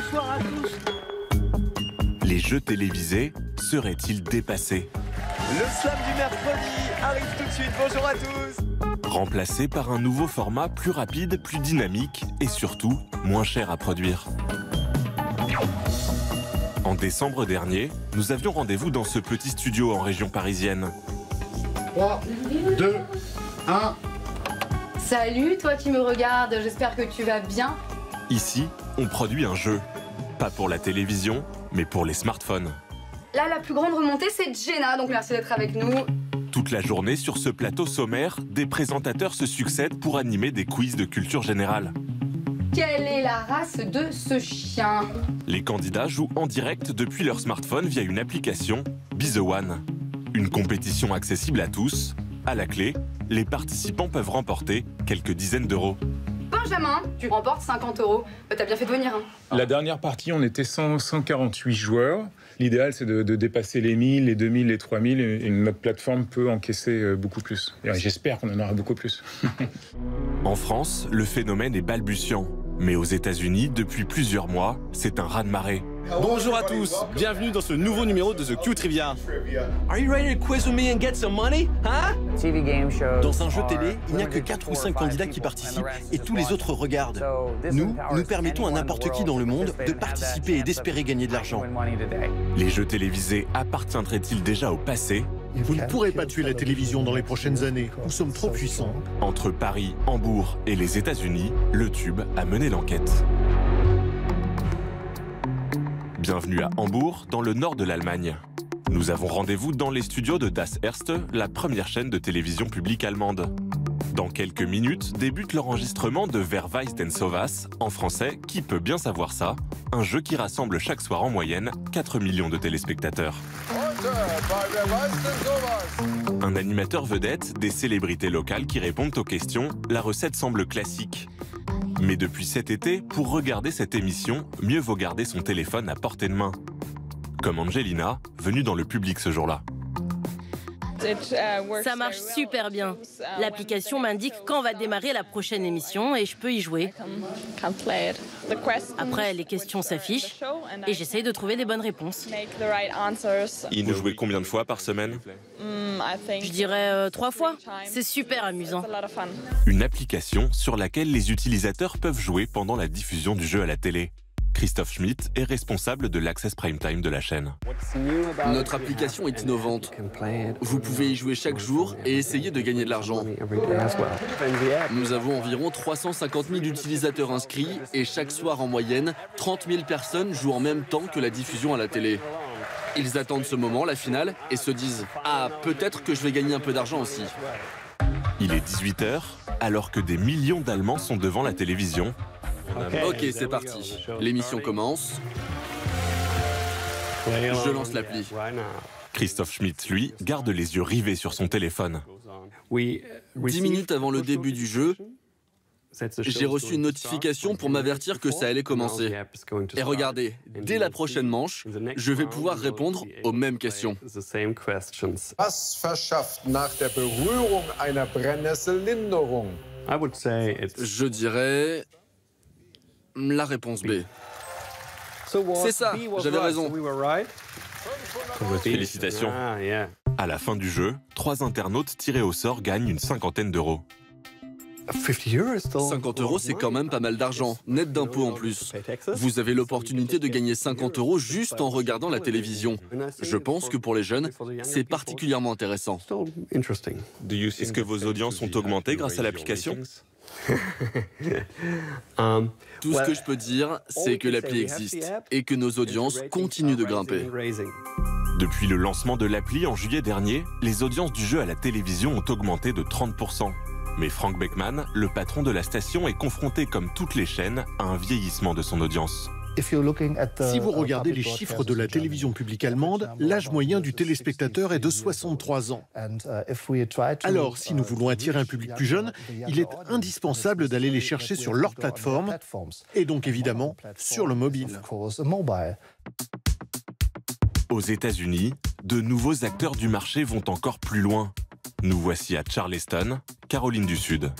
bonsoir à tous. Les jeux télévisés seraient-ils dépassés? Le slam du mercredi arrive tout de suite, bonjour à tous. Remplacés par un nouveau format plus rapide, plus dynamique et surtout moins cher à produire. En décembre dernier, nous avions rendez-vous dans ce petit studio en région parisienne. 3, 2, 1... Salut, toi qui me regardes, j'espère que tu vas bien. Ici, on produit un jeu. Pas pour la télévision, mais pour les smartphones. Là, la plus grande remontée, c'est Jenna, donc merci d'être avec nous. Toute la journée, sur ce plateau sommaire, des présentateurs se succèdent pour animer des quiz de culture générale. Quelle est la race de ce chien? Les candidats jouent en direct depuis leur smartphone via une application, Be The One. Une compétition accessible à tous. À la clé, les participants peuvent remporter quelques dizaines d'euros. Benjamin, tu remportes 50 €. T'as bien fait de venir. Hein. La dernière partie, on était 148 joueurs. L'idéal, c'est de dépasser les 1000, les 2000, les 3000. Et notre plateforme peut encaisser beaucoup plus. Et j'espère qu'on en aura beaucoup plus. En France, le phénomène est balbutiant. Mais aux États-Unis, depuis plusieurs mois, c'est un raz-de-marée. Bonjour à tous, bienvenue dans ce nouveau numéro de The Q Trivia. Are you ready to quiz with me and get some money? Hein? Dans un jeu télé, il n'y a que 4 ou 5 candidats qui participent et tous les autres regardent. Nous permettons à n'importe qui dans le monde de participer et d'espérer gagner de l'argent. Les jeux télévisés appartiendraient-ils déjà au passé? Vous ne pourrez pas tuer la télévision dans les prochaines années. Nous sommes trop puissants. Entre Paris, Hambourg et les États-Unis, le Tube a mené l'enquête. Bienvenue à Hambourg, dans le nord de l'Allemagne. Nous avons rendez-vous dans les studios de Das Erste, la première chaîne de télévision publique allemande. Dans quelques minutes débute l'enregistrement de Wer weiß denn sowas, en français, qui peut bien savoir ça, un jeu qui rassemble chaque soir en moyenne 4 millions de téléspectateurs. Un animateur vedette, des célébrités locales qui répondent aux questions, la recette semble classique. Mais depuis cet été, pour regarder cette émission, mieux vaut garder son téléphone à portée de main. Comme Angelina, venue dans le public ce jour-là. Ça marche super bien. L'application m'indique quand va démarrer la prochaine émission et je peux y jouer. Après, les questions s'affichent et j'essaye de trouver les bonnes réponses. Vous jouez combien de fois par semaine? Je dirais 3 fois. C'est super amusant. Une application sur laquelle les utilisateurs peuvent jouer pendant la diffusion du jeu à la télé. Christophe Schmitt est responsable de l'Access Prime Time de la chaîne. Notre application est innovante. Vous pouvez y jouer chaque jour et essayer de gagner de l'argent. Nous avons environ 350 000 utilisateurs inscrits et chaque soir en moyenne, 30 000 personnes jouent en même temps que la diffusion à la télé. Ils attendent ce moment, la finale, et se disent « Ah, peut-être que je vais gagner un peu d'argent aussi ». Il est 18 h, alors que des millions d'Allemands sont devant la télévision. Ok, c'est parti. L'émission commence. Je lance l'appli. Christophe Schmitt, lui, garde les yeux rivés sur son téléphone. 10 minutes avant le début du jeu, j'ai reçu une notification pour m'avertir que ça allait commencer. Et regardez, dès la prochaine manche, je vais pouvoir répondre aux mêmes questions. Was verschafft nach der Berührung einer Brennnessel Linderung? Je dirais la réponse B. C'est ça, j'avais raison. Félicitations. À la fin du jeu, 3 internautes tirés au sort gagnent une cinquantaine d'euros. 50 €, c'est quand même pas mal d'argent, net d'impôts en plus. Vous avez l'opportunité de gagner 50 € juste en regardant la télévision. Je pense que pour les jeunes, c'est particulièrement intéressant. Est-ce que vos audiences ont augmenté grâce à l'application? Tout ce que je peux dire, c'est que l'appli existe et que nos audiences continuent de grimper. Depuis le lancement de l'appli en juillet dernier, les audiences du jeu à la télévision ont augmenté de 30%. Mais Frank Beckman, le patron de la station, est confronté, comme toutes les chaînes, à un vieillissement de son audience. Si vous regardez les chiffres de la télévision publique allemande, l'âge moyen du téléspectateur est de 63 ans. Alors, si nous voulons attirer un public plus jeune, il est indispensable d'aller les chercher sur leur plateforme et donc évidemment sur le mobile. Aux États-Unis, de nouveaux acteurs du marché vont encore plus loin. Nous voici à Charleston, Caroline du Sud.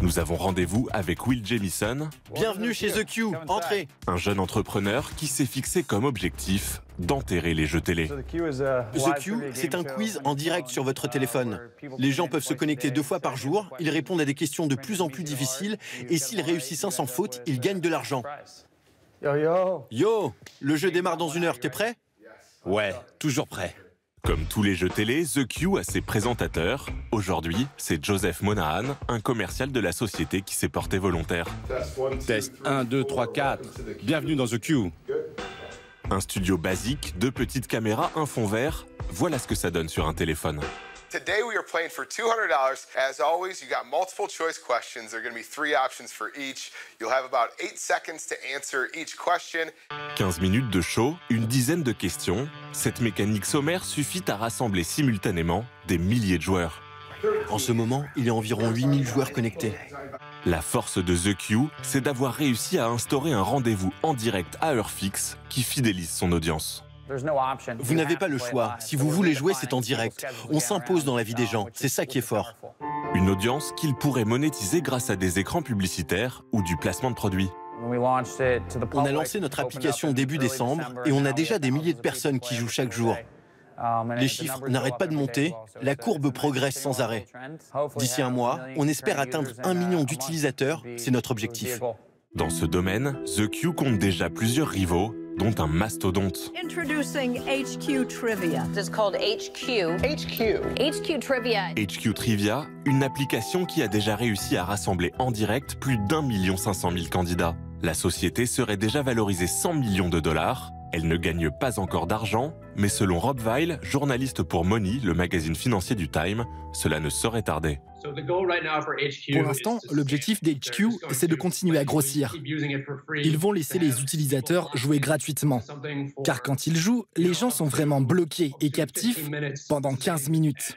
Nous avons rendez-vous avec Will Jamison, Bienvenue chez The Q, entrez. un jeune entrepreneur qui s'est fixé comme objectif d'enterrer les jeux télé. The Q, c'est un quiz en direct sur votre téléphone. Les gens peuvent se connecter 2 fois par jour, ils répondent à des questions de plus en plus difficiles, et s'ils réussissent sans faute, ils gagnent de l'argent. Yo, le jeu démarre dans 1 heure, t'es prêt? Ouais, toujours prêt. Comme tous les jeux télé, The Q a ses présentateurs. Aujourd'hui, c'est Joseph Monahan, un commercial de la société qui s'est porté volontaire. Test 1, 2, 3, 4. Bienvenue dans The Q. Un studio basique, 2 petites caméras, un fond vert. Voilà ce que ça donne sur un téléphone. Today we are playing for $200. As always, you got multiple choice questions. There are going to be 3 options for each. You'll have about 8 seconds to answer each question. 15 minutes de show, une dizaine de questions. Cette mécanique sommaire suffit à rassembler simultanément des milliers de joueurs. En ce moment, il y a environ 8000 joueurs connectés. La force de The Q, c'est d'avoir réussi à instaurer un rendez-vous en direct à heure fixe qui fidélise son audience. Vous n'avez pas le choix. Si vous voulez jouer, c'est en direct. On s'impose dans la vie des gens. C'est ça qui est fort. Une audience qu'il pourrait monétiser grâce à des écrans publicitaires ou du placement de produits. On a lancé notre application début décembre et on a déjà des milliers de personnes qui jouent chaque jour. Les chiffres n'arrêtent pas de monter, la courbe progresse sans arrêt. D'ici 1 mois, on espère atteindre 1 million d'utilisateurs, c'est notre objectif. Dans ce domaine, The Q compte déjà plusieurs rivaux, dont un mastodonte. Introducing HQ Trivia. It's called HQ. HQ Trivia. HQ Trivia, une application qui a déjà réussi à rassembler en direct plus d'1 500 000 candidats. La société serait déjà valorisée 100 millions de dollars. Elle ne gagne pas encore d'argent, mais selon Rob Weil, journaliste pour Money, le magazine financier du Time, cela ne saurait tarder. Pour l'instant, l'objectif des HQ, c'est de continuer à grossir. Ils vont laisser les utilisateurs jouer gratuitement. Car quand ils jouent, les gens sont vraiment bloqués et captifs pendant 15 minutes.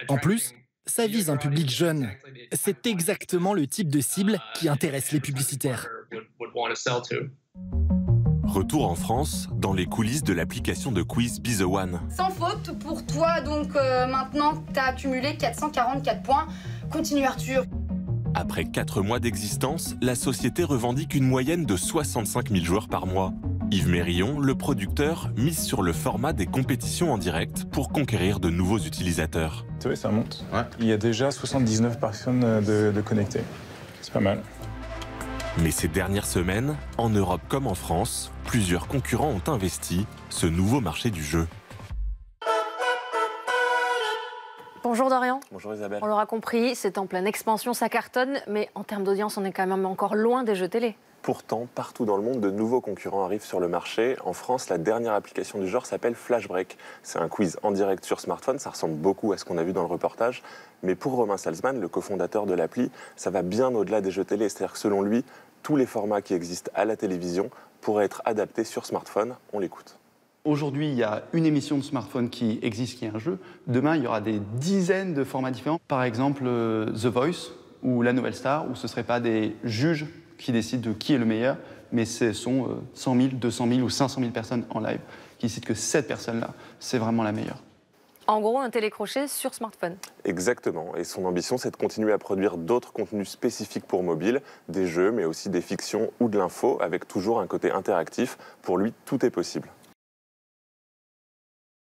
En plus, ça vise un public jeune. C'est exactement le type de cible qui intéresse les publicitaires. Retour en France, dans les coulisses de l'application de quiz Be The One. Sans faute pour toi, donc maintenant t'as accumulé 444 points. Continue Arthur. Après 4 mois d'existence, la société revendique une moyenne de 65 000 joueurs par mois. Yves Mérillon, le producteur, mise sur le format des compétitions en direct pour conquérir de nouveaux utilisateurs. Tu vois, ça monte. Ouais. Il y a déjà 79 personnes de connectées. C'est pas mal. Mais ces dernières semaines, en Europe comme en France, plusieurs concurrents ont investi ce nouveau marché du jeu. Bonjour Dorian. Bonjour Isabelle. On l'aura compris, c'est en pleine expansion, ça cartonne, mais en termes d'audience, on est quand même encore loin des jeux télé. Pourtant, partout dans le monde, de nouveaux concurrents arrivent sur le marché. En France, la dernière application du genre s'appelle Flashbreak. C'est un quiz en direct sur smartphone, ça ressemble beaucoup à ce qu'on a vu dans le reportage. Mais pour Romain Salzman, le cofondateur de l'appli, ça va bien au-delà des jeux télé. C'est-à-dire que selon lui, tous les formats qui existent à la télévision pourraient être adaptés sur smartphone. On l'écoute. Aujourd'hui, il y a une émission de smartphone qui existe, qui est un jeu. Demain, il y aura des dizaines de formats différents. Par exemple, The Voice ou La Nouvelle Star, où ce ne seraient pas des juges qui décident de qui est le meilleur, mais ce sont 100 000, 200 000 ou 500 000 personnes en live qui décident que cette personne-là, c'est vraiment la meilleure. En gros, un télécrochet sur smartphone. Exactement. Et son ambition, c'est de continuer à produire d'autres contenus spécifiques pour mobile, des jeux, mais aussi des fictions ou de l'info, avec toujours un côté interactif. Pour lui, tout est possible.